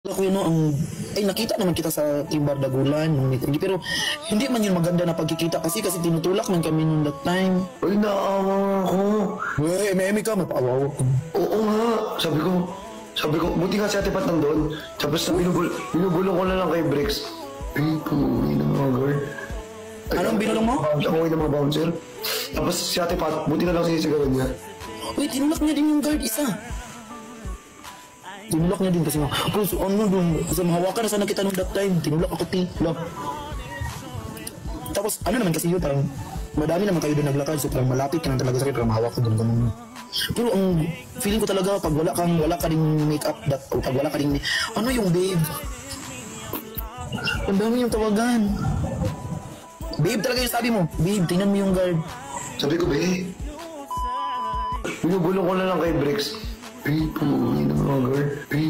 Ako yun, no, ay nakita naman kita sa Team Bardagulan nung meeting, pero hindi man yun maganda na pagkikita kasi tinutulak man kami nung that time. Ay, naawa ako. Wey, may ka, mapaawaw ko. Oo nga. Sabi ko, buti nga si Ate Pat nandun. Tapos binubulong ko na lang kay Bricks. Ay, pumuwi ng mga guard. Anong binulong mo? Ang uwi ng mga bouncer. Tapos si Ate Pat, buti na lang sinisigawan niya. Uy, tinulak niya din yung guard isa. Tinulak niya din kasi ano dun, kasi mahawakan na sana kita nung that time. Tinulak ako, lang. Tapos, ano naman kasi yun, parang madami naman kayo doon naglakad, so parang malapit ka na talaga sa akin, parang mahawak ko doon ganun. Pero ang feeling ko talaga, pag wala ka ding make-up, o pag wala ka ding, ano yung babe? Ang dami yung tawagan. Babe talaga yung sabi mo. Babe, tingnan mo yung guard. Sabi ko, binubulong ko na lang kay Bricks. Ay, pumuwi ng mga guard. Ay,